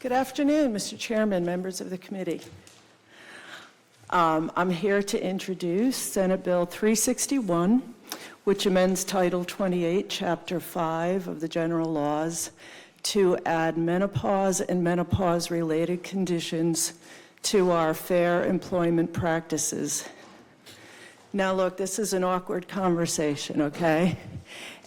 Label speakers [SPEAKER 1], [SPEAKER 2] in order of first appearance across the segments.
[SPEAKER 1] Good afternoon, Mr. Chairman, members of the committee. I'm here to introduce Senate Bill 361, which amends Title 28, Chapter 5 of the General Laws to add menopause and menopause-related conditions to our fair employment practices. Now look, this is an awkward conversation, okay?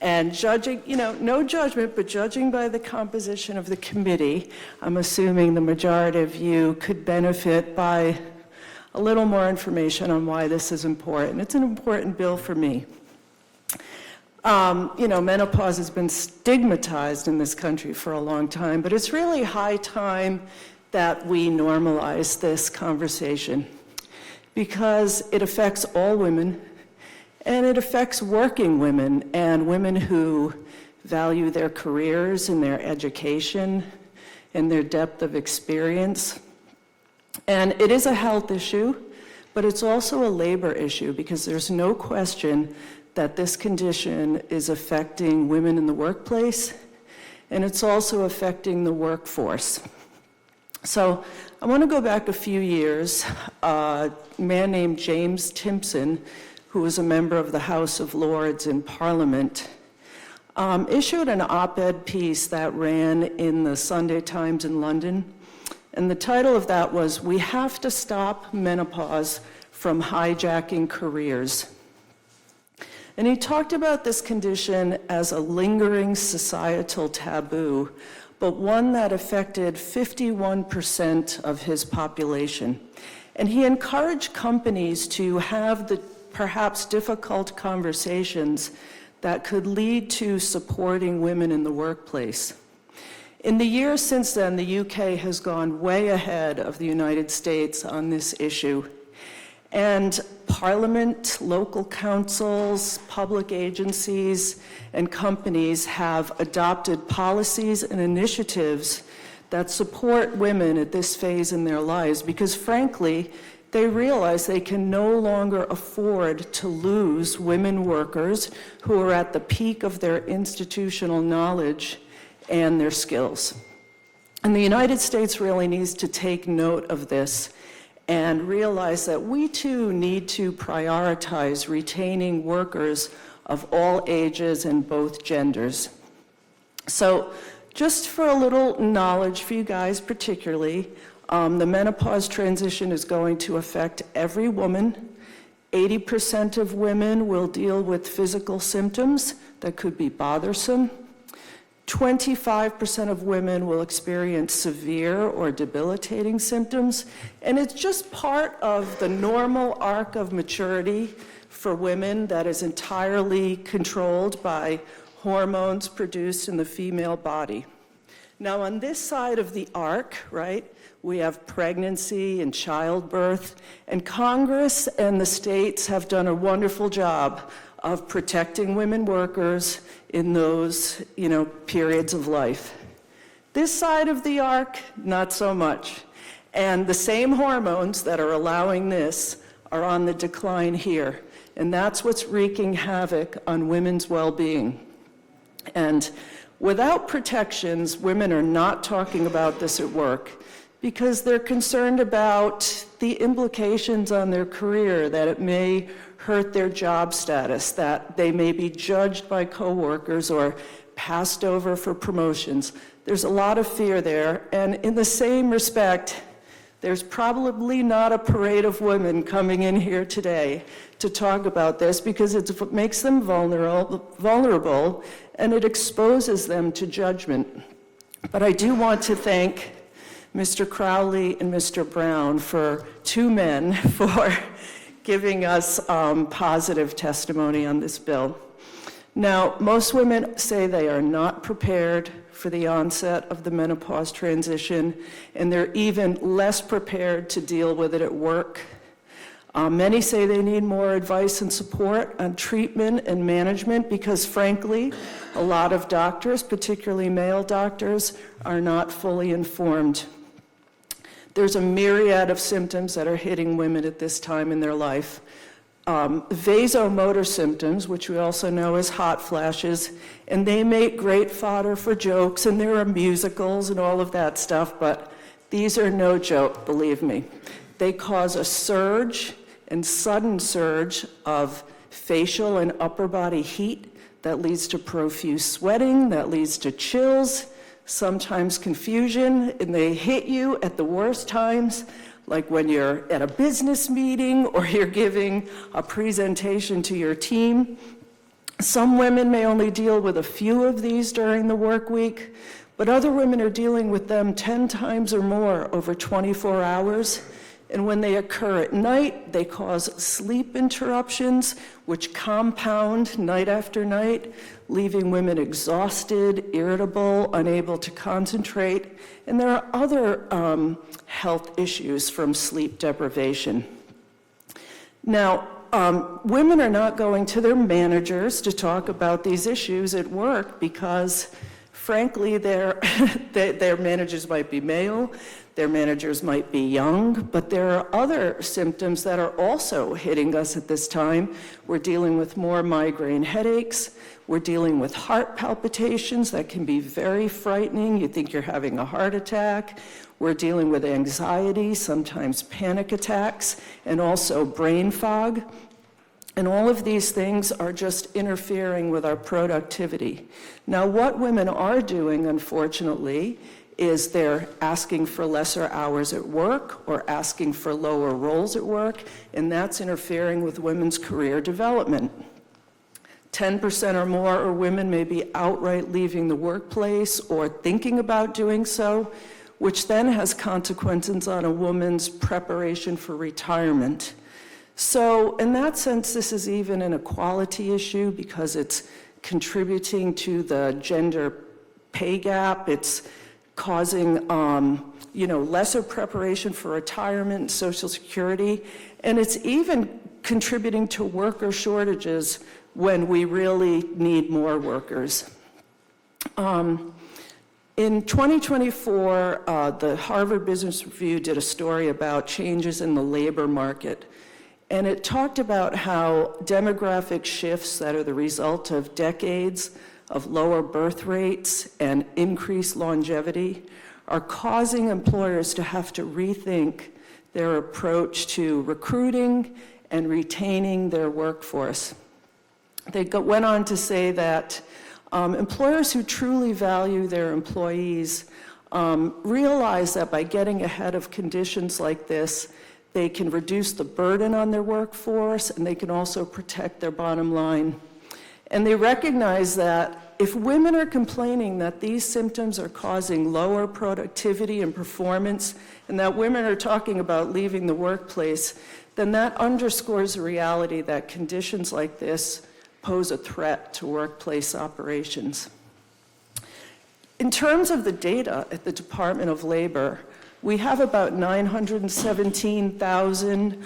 [SPEAKER 1] And judging, no judgment, but judging by the composition of the committee, I'm assuming the majority of you could benefit by a little more information on why this is important. It's an important bill for me. Menopause has been stigmatized in this country for a long time, but it's really high time that we normalize this conversation because it affects all women. And it affects working women and women who value their careers and their education and their depth of experience. And it is a health issue, but it's also a labor issue because there's no question that this condition is affecting women in the workplace, and it's also affecting the workforce. So I want to go back a few years. A man named James Timpson, who was a member of the House of Lords in Parliament, issued an op-ed piece that ran in the Sunday Times in London. And the title of that was, "We Have to Stop Menopause from Hijacking Careers." And he talked about this condition as a lingering societal taboo, but one that affected 51% of his population. And he encouraged companies to have the perhaps difficult conversations that could lead to supporting women in the workplace. In the years since then, the UK has gone way ahead of the United States on this issue. And Parliament, local councils, public agencies, and companies have adopted policies and initiatives that support women at this phase in their lives because, frankly, they realize they can no longer afford to lose women workers who are at the peak of their institutional knowledge and their skills. And the United States really needs to take note of this and realize that we too need to prioritize retaining workers of all ages and both genders. So just for a little knowledge for you guys particularly, the menopause transition is going to affect every woman. 80% of women will deal with physical symptoms that could be bothersome. 25% of women will experience severe or debilitating symptoms. And it's just part of the normal arc of maturity for women that is entirely controlled by hormones produced in the female body. Now, on this side of the arc, right, we have pregnancy and childbirth, and Congress and the states have done a wonderful job of protecting women workers in those, periods of life. This side of the arc, not so much. And the same hormones that are allowing this are on the decline here. And that's what's wreaking havoc on women's well-being. And without protections, women are not talking about this at work because they're concerned about the implications on their career, that it may hurt their job status, that they may be judged by coworkers or passed over for promotions. There's a lot of fear there, and in the same respect, there's probably not a parade of women coming in here today to talk about this because it makes them vulnerable and it exposes them to judgment. But I do want to thank Mr. Crowley and Mr. Brown, for two men, for giving us positive testimony on this bill. Now, most women say they are not prepared for the onset of the menopause transition, and they're even less prepared to deal with it at work. Many say they need more advice and support on treatment and management because, frankly, a lot of doctors, particularly male doctors, are not fully informed. There's a myriad of symptoms that are hitting women at this time in their life. vasomotor symptoms, which we also know as hot flashes, and they make great fodder for jokes, and there are musicals and all of that stuff, but these are no joke, believe me. They cause a surge and sudden surge of facial and upper body heat that leads to profuse sweating, that leads to chills, sometimes confusion, and they hit you at the worst times, like when you're at a business meeting or you're giving a presentation to your team. Some women may only deal with a few of these during the work week, but other women are dealing with them 10 times or more over 24 hours. And when they occur at night, they cause sleep interruptions, which compound night after night, leaving women exhausted, irritable, unable to concentrate. And there are other health issues from sleep deprivation. Now, women are not going to their managers to talk about these issues at work because, frankly, their managers might be male, their managers might be young, but there are other symptoms that are also hitting us at this time. We're dealing with more migraine headaches. We're dealing with heart palpitations that can be very frightening. You think you're having a heart attack. We're dealing with anxiety, sometimes panic attacks, and also brain fog. And all of these things are just interfering with our productivity. Now, what women are doing, unfortunately, is they're asking for lesser hours at work or asking for lower roles at work, and that's interfering with women's career development. 10% or more of women may be outright leaving the workplace or thinking about doing so, which then has consequences on a woman's preparation for retirement. So in that sense, this is even an equality issue because it's contributing to the gender pay gap. It's causing lesser preparation for retirement and Social Security, and it's even contributing to worker shortages when we really need more workers. In 2024, the Harvard Business Review did a story about changes in the labor market, and it talked about how demographic shifts that are the result of decades of lower birth rates and increased longevity are causing employers to have to rethink their approach to recruiting and retaining their workforce. They went on to say that employers who truly value their employees realize that by getting ahead of conditions like this, they can reduce the burden on their workforce and they can also protect their bottom line. And they recognize that if women are complaining that these symptoms are causing lower productivity and performance, and that women are talking about leaving the workplace, then that underscores the reality that conditions like this pose a threat to workplace operations. In terms of the data at the Department of Labor, we have about 917,000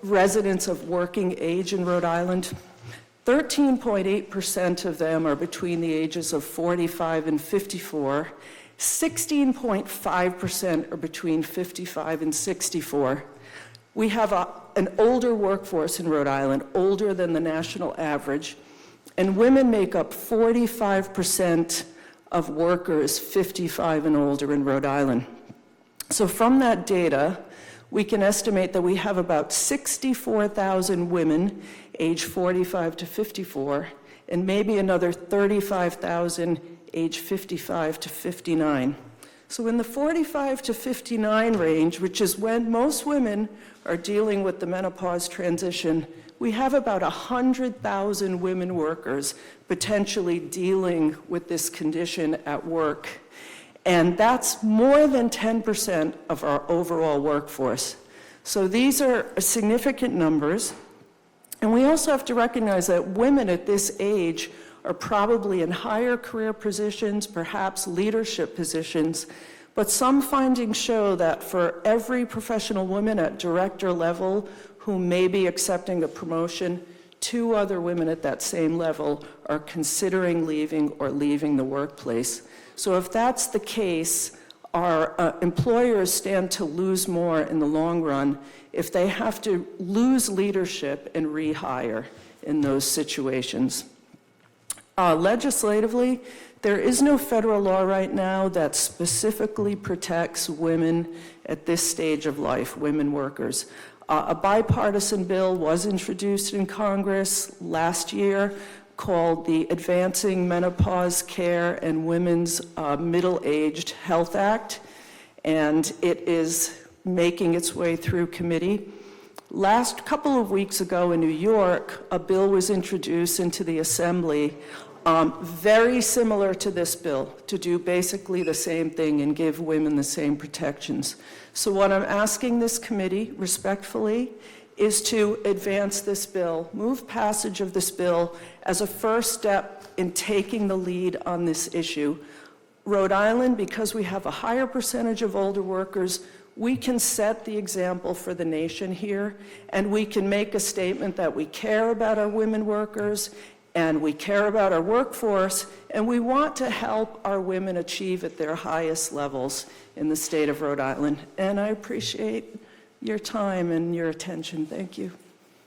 [SPEAKER 1] residents of working age in Rhode Island. 13.8% of them are between the ages of 45 and 54. 16.5% are between 55 and 64. We have an older workforce in Rhode Island, older than the national average, and women make up 45% of workers 55 and older in Rhode Island. So from that data, we can estimate that we have about 64,000 women age 45 to 54, and maybe another 35,000 age 55 to 59. So in the 45 to 59 range, which is when most women are dealing with the menopause transition, we have about 100,000 women workers potentially dealing with this condition at work. And that's more than 10% of our overall workforce. So these are significant numbers. And we also have to recognize that women at this age are probably in higher career positions, perhaps leadership positions, but some findings show that for every professional woman at director level who may be accepting a promotion, 2 other women at that same level are considering leaving or leaving the workplace. So if that's the case, our employers stand to lose more in the long run if they have to lose leadership and rehire in those situations. Legislatively, there is no federal law right now that specifically protects women at this stage of life, women workers. A bipartisan bill was introduced in Congress last year called the Advancing Menopause Care and Women's Middle-Aged Health Act, and it is making its way through committee. Last couple of weeks ago in New York, a bill was introduced into the Assembly very similar to this bill, to do basically the same thing and give women the same protections. So what I'm asking this committee, respectfully, is to advance this bill, move passage of this bill as a first step in taking the lead on this issue. Rhode Island, because we have a higher percentage of older workers, we can set the example for the nation here, and we can make a statement that we care about our women workers and we care about our workforce, and we want to help our women achieve at their highest levels in the state of Rhode Island. And I appreciate your time and your attention. Thank you.